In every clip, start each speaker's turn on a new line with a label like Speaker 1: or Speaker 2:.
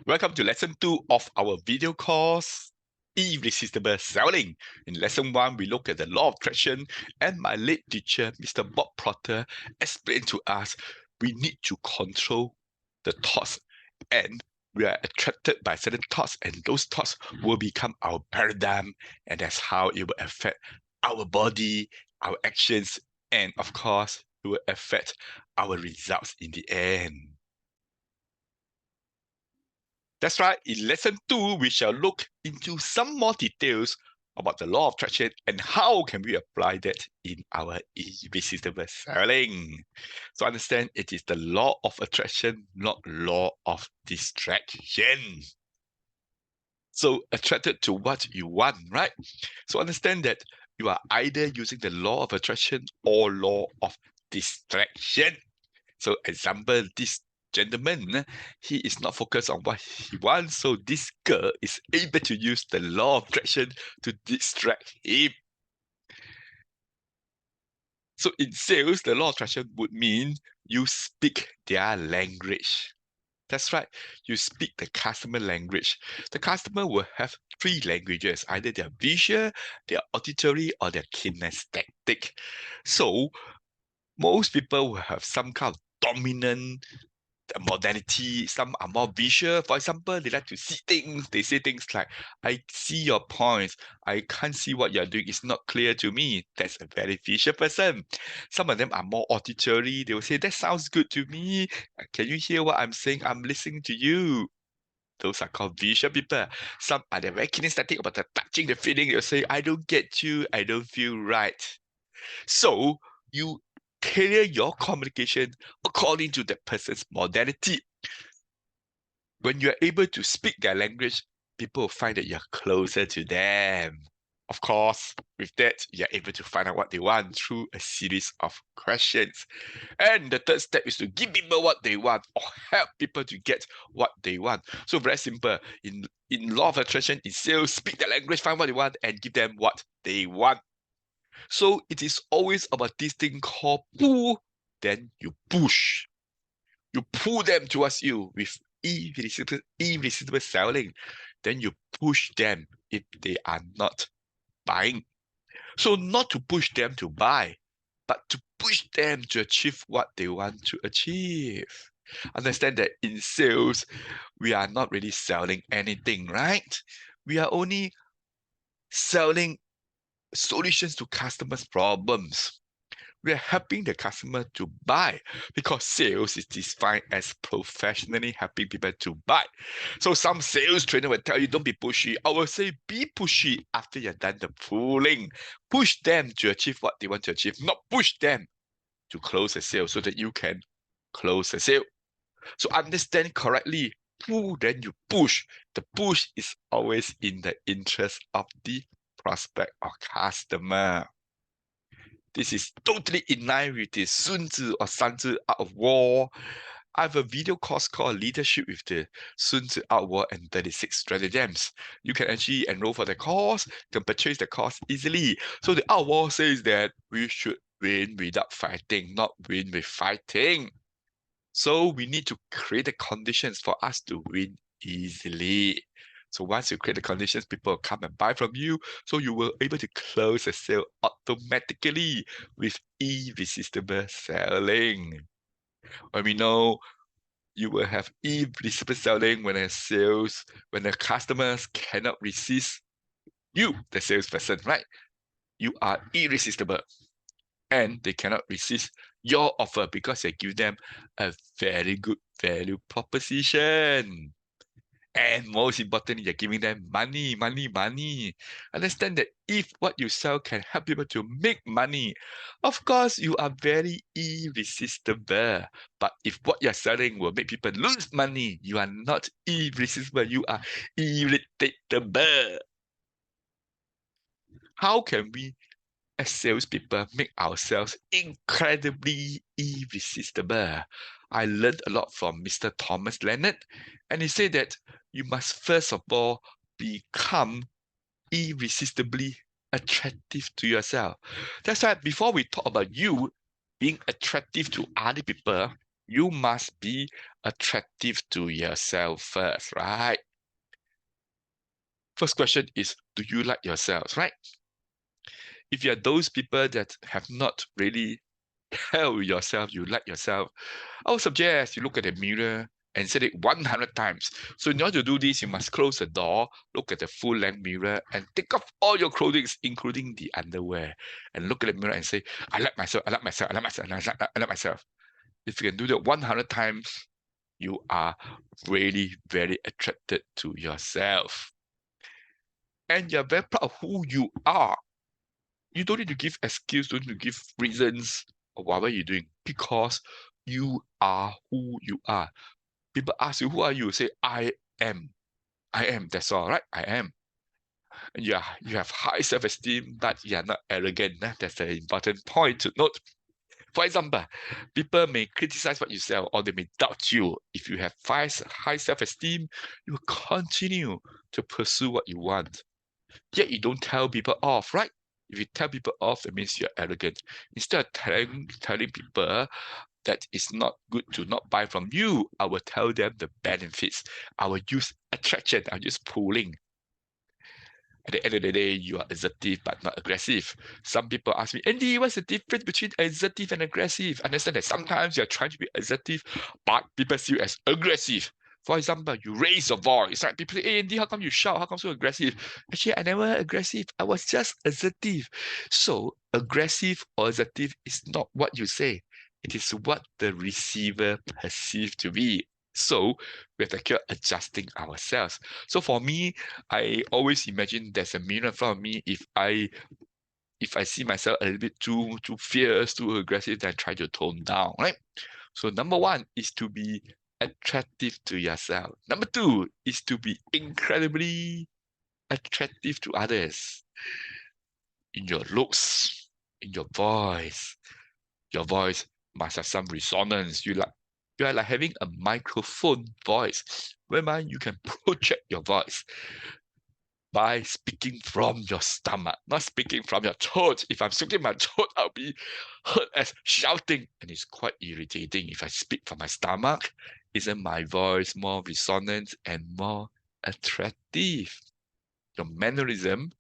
Speaker 1: Welcome to lesson 2 of our video course, Irresistible Selling. In lesson 1, we look at the law of attraction, and my late teacher, Mr. Bob Proctor, explained to us we need to control the thoughts, and we are attracted by certain thoughts, and those thoughts will become our paradigm, and that's how it will affect our body, our actions, and of course, it will affect our results in the end. That's right, in lesson 2, we shall look into some more details about the law of attraction and how can we apply that in our irresistible selling. So understand it is the law of attraction, not law of distraction. So attracted to what you want, right? So understand that you are either using the law of attraction or law of distraction. So example, this gentleman, he is not focused on what he wants. So this girl is able to use the law of attraction to distract him. So in sales, the law of attraction would mean you speak their language. That's right. You speak the customer language. The customer will have 3 languages, either their visual, their auditory, or their kinesthetic. So most people will have some kind of dominant modality. Some are more visual. For example, they like to see things. They say things like, I see your points. I can't see what you're doing. It's not clear to me. That's a very visual person. Some of them are more auditory. They will say, that sounds good to me. Can you hear what I'm saying? I'm listening to you. Those are called visual people. Some are very kinesthetic about the touching, the feeling. They'll say, I don't get you. I don't feel right. So you tailor your communication according to that person's modality. When you're able to speak their language, people will find that you're closer to them. Of course, with that, you're able to find out what they want through a series of questions. And the third step is to give people what they want or help people to get what they want. So very simple. In law of attraction, in sales, speak their language, find what they want, and give them what they want. So it is always about this thing called pull, then you push. You pull them towards you with irresistible selling. Then you push them if they are not buying. So not to push them to buy, but to push them to achieve what they want to achieve. Understand that in sales, we are not really selling anything, right? We are only selling solutions to customers' problems. We are helping the customer to buy because sales is defined as professionally helping people to buy. So some sales trainer will tell you, don't be pushy. I will say, be pushy after you're done the pulling. Push them to achieve what they want to achieve, not push them to close a sale so that you can close a sale. So understand correctly, pull, then you push. The push is always in the interest of the prospect or customer. This is totally in line with the Sun Tzu or San Tzu Art of War. I have a video course called Leadership with the Sun Tzu Art of War and 36 Stratagems. You can actually enroll for the course, you can purchase the course easily. So the Art of War says that we should win without fighting, not win with fighting. So we need to create the conditions for us to win easily. So once you create the conditions, people will come and buy from you. So you will able to close a sale automatically with irresistible selling. When we know you will have irresistible selling when the customers cannot resist you, the salesperson, right? You are irresistible. And they cannot resist your offer because you give them a very good value proposition. And most importantly, you're giving them money. Understand that if what you sell can help people to make money, of course, you are very irresistible. But if what you're selling will make people lose money, you are not irresistible. You are irritable. How can we as salespeople make ourselves incredibly irresistible? I learned a lot from Mr. Thomas Leonard, and he said that you must first of all become irresistibly attractive to yourself. That's why before we talk about you being attractive to other people, you must be attractive to yourself first, right? First question is, do you like yourselves, right? If you're those people that have not really tell yourself you like yourself, I would suggest you look at the mirror and say it 100 times. So in order to do this, you must close the door, look at the full-length mirror, and take off all your clothing, including the underwear, and look at the mirror and say, I like myself, I like myself, I like myself, I like myself. If you can do that 100 times, you are really very attracted to yourself. And you're very proud of who you are. You don't need to give excuse, don't need to give reasons or whatever you're doing, because you are who you are. People ask you, who are you? Say, I am. I am. That's all, right? I am. And you have high self-esteem, but you're not arrogant. That's an important point to note. For example, people may criticize what you sell or they may doubt you. If you have high self-esteem, you will continue to pursue what you want. Yet you don't tell people off, right? If you tell people off, it means you're arrogant. Instead of telling people that it's not good to not buy from you, I will tell them the benefits. I will use attraction. I'll use pulling. At the end of the day, you are assertive but not aggressive. Some people ask me, Andy, what's the difference between assertive and aggressive? Understand that sometimes you're trying to be assertive, but people see you as aggressive. For example, you raise your voice, right? People say, hey, Andy, how come you shout? How come so aggressive? Actually, I never aggressive. I was just assertive. So, aggressive or assertive is not what you say. It is what the receiver perceives to be. So, we have to keep adjusting ourselves. So for me, I always imagine there's a mirror in front of me. If I see myself a little bit too fierce, too aggressive, then I try to tone down, right? So number one is to be attractive to yourself. Number two is to be incredibly attractive to others. In your looks, in your voice. Your voice must have some resonance. You are like having a microphone voice, whereby you can project your voice by speaking from your stomach, not speaking from your throat. If I'm speaking my throat, I'll be heard as shouting, and it's quite irritating. If I speak from my stomach, isn't my voice more resonant and more attractive? Your mannerism,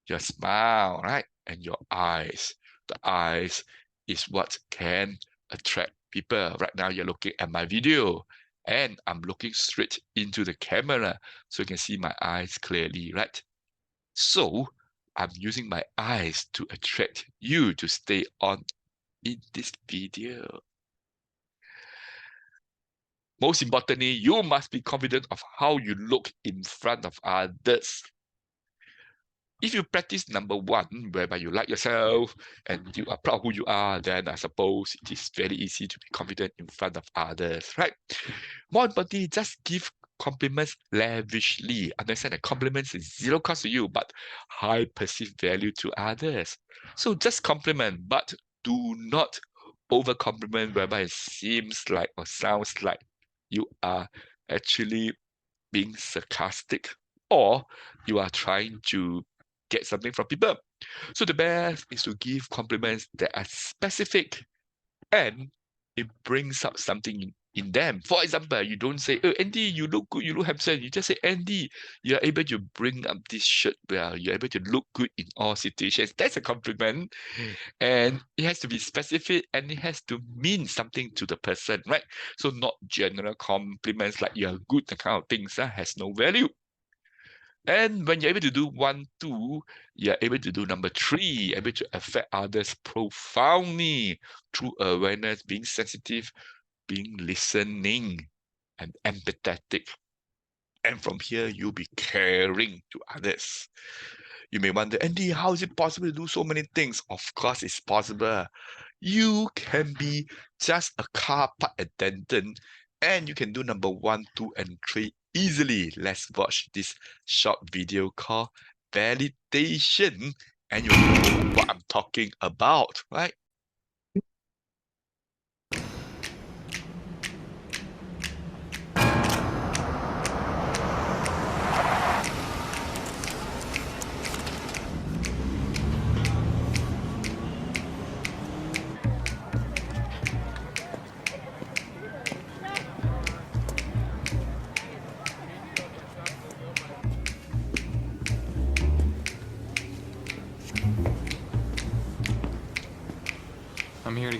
Speaker 1: your smile, right? And your eyes. The eyes is what can attract people. Right now, you're looking at my video and I'm looking straight into the camera so you can see my eyes clearly, right? So I'm using my eyes to attract you to stay on in this video. Most importantly, you must be confident of how you look in front of others. If you practice number one, whereby you like yourself and you are proud of who you are, then I suppose it is very easy to be confident in front of others, right? More importantly, just give compliments lavishly. Understand that compliments is zero cost to you, but high perceived value to others. So just compliment, but do not over compliment, whereby it seems like or sounds like you are actually being sarcastic or you are trying to get something from people. So the best is to give compliments that are specific and it brings out something in them. For example, you don't say, oh, Andy, you look good, you look handsome. You just say, Andy, you're able to bring up this shirt well. You're able to look good in all situations. That's a compliment. And it has to be specific and it has to mean something to the person, right? So not general compliments like you're good, that kind of things has no value. And when you're able to do 1, 2, you're able to do number 3, able to affect others profoundly through awareness, being sensitive, being listening, and empathetic. And from here, you'll be caring to others. You may wonder, Andy, how is it possible to do so many things? Of course, it's possible. You can be just a car park attendant and you can do number 1, 2, and 3 easily. Let's watch this short video called validation and you'll know what I'm talking about, right?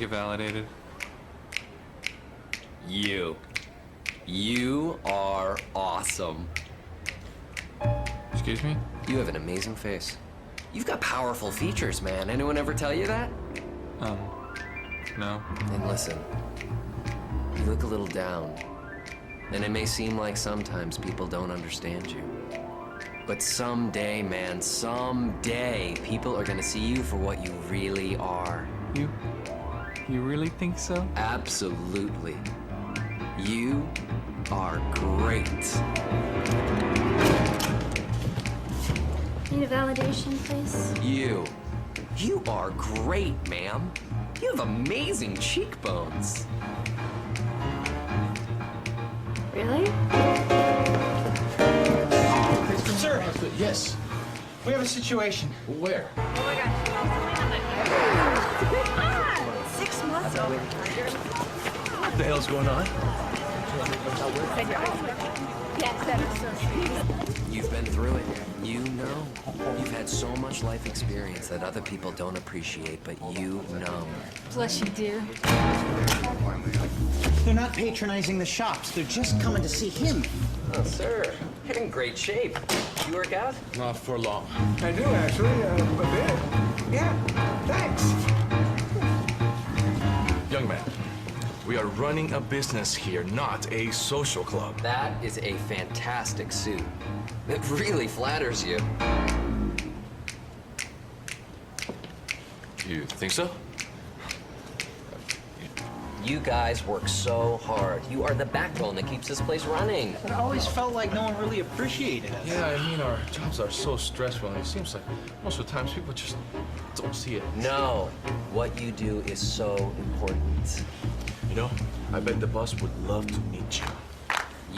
Speaker 2: get validated?
Speaker 3: You are awesome.
Speaker 2: Excuse me?
Speaker 3: You have an amazing face. You've got powerful features, man. Anyone ever tell you that?
Speaker 2: No.
Speaker 3: And listen, you look a little down. And it may seem like sometimes people don't understand you. But someday, man, someday, people are gonna see you for what you really are.
Speaker 2: You really think so?
Speaker 3: Absolutely. You are great.
Speaker 4: Need a validation, please?
Speaker 3: You are great, ma'am. You have amazing cheekbones.
Speaker 4: Really?
Speaker 5: Sir, yes. We have a situation.
Speaker 6: Where?
Speaker 4: 6 months over.
Speaker 5: What the hell's going on?
Speaker 3: You've been through it. You know. You've had so much life experience that other people don't appreciate, but you know.
Speaker 4: Bless you, dear.
Speaker 5: They're not patronizing the shops. They're just coming to see him.
Speaker 3: Oh, sir, you're in great shape. You work out?
Speaker 6: Not for long.
Speaker 7: I do actually, a bit. Yeah, thanks.
Speaker 6: Young man, we are running a business here, not a social club.
Speaker 3: That is a fantastic suit. It really flatters you.
Speaker 6: You think so?
Speaker 3: You guys work so hard. You are the backbone that keeps this place running.
Speaker 5: But I always felt like no one really appreciated us.
Speaker 6: Yeah, I mean, our jobs are so stressful, and it seems like most of the times people just don't see it.
Speaker 3: No, what you do is so important.
Speaker 6: You know, I bet the boss would love to meet you.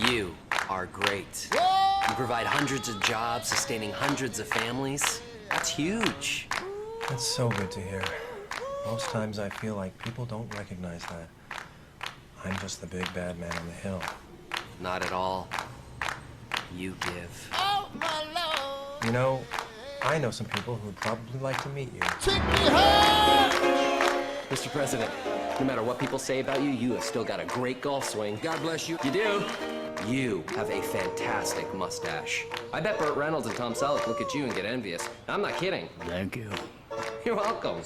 Speaker 3: You are great. You provide hundreds of jobs, sustaining hundreds of families. That's huge.
Speaker 8: That's so good to hear. Most times I feel like people don't recognize that. I'm just the big bad man on the hill.
Speaker 3: Not at all. You give.
Speaker 8: You know, I know some people who'd probably like to meet you.
Speaker 3: Mr. President, no matter what people say about you, you have still got a great golf swing. God bless you. You do. You have a fantastic mustache. I bet Burt Reynolds and Tom Selleck look at you and get envious. I'm not kidding.
Speaker 5: Thank you.
Speaker 3: You're welcome.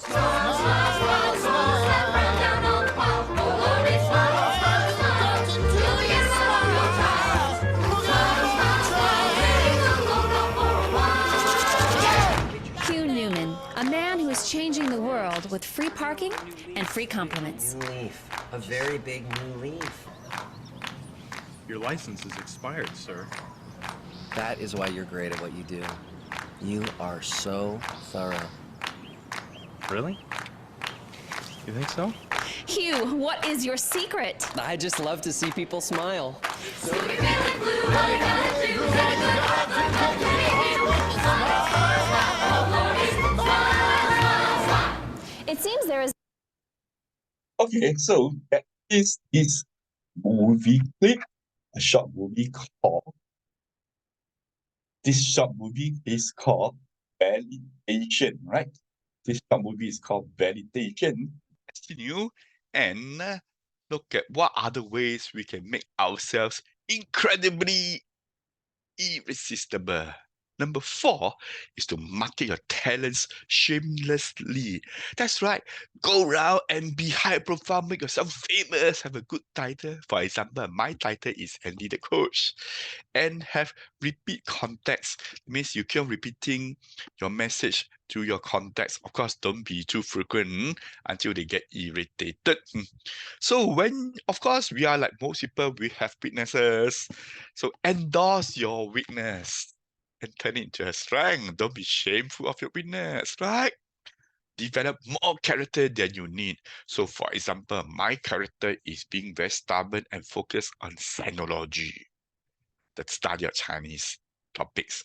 Speaker 4: Hugh Newman, a man who is changing the world with free parking and free compliments.
Speaker 3: New leaf. A very big new leaf.
Speaker 9: Your license is expired, sir.
Speaker 3: That is why you're great at what you do. You are so thorough.
Speaker 8: Really? You think so?
Speaker 4: Hugh, what is your secret?
Speaker 3: I just love to see people smile.
Speaker 4: It seems there is
Speaker 10: Okay, so that is this movie clip, a short movie called. This short movie is called Validation, right? This short movie is called Validation.
Speaker 1: Continue and look at what other ways we can make ourselves incredibly irresistible. Number 4 is to market your talents shamelessly. That's right. Go around and be high profile, make yourself famous, have a good title. For example, my title is Andy the Coach. And have repeat contacts. Means you keep on repeating your message to your contacts. Of course, don't be too frequent until they get irritated. So when, of course, we are like most people, we have weaknesses. So endorse your weakness and turn it into a strength. Don't be shameful of your weakness, right? Develop more character than you need. So for example, my character is being very stubborn and focused on sinology, the study of Chinese topics.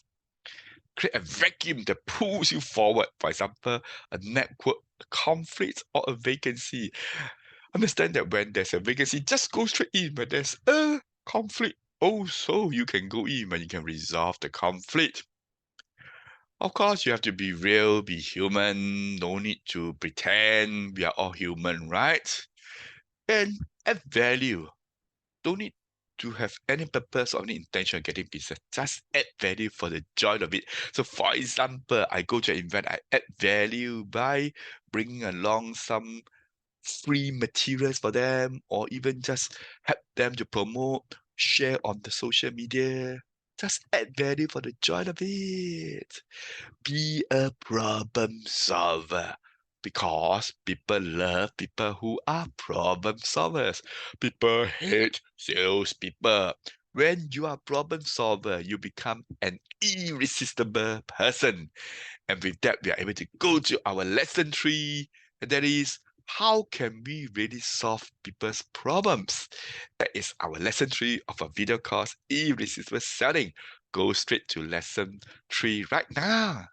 Speaker 1: Create a vacuum that pulls you forward. For example, a network, a conflict, or a vacancy. Understand that when there's a vacancy, just go straight in. When there's a conflict, also you can go in when you can resolve the conflict. Of course, you have to be real, be human, no need to pretend we are all human, right? And add value. Don't need to have any purpose or any intention of getting business. Just add value for the joy of it. So for example, I go to an event, I add value by bringing along some free materials for them, or even just help them to promote, share on the social media. Just add value for the joy of it. Be a problem solver, because people love people who are problem solvers. People hate salespeople. When you are problem solver, you become an irresistible person. And with that, we are able to go to our lesson 3, and that is, how can we really solve people's problems? That is our lesson 3 of our video course, Irresistible Selling. Go straight to lesson 3 right now.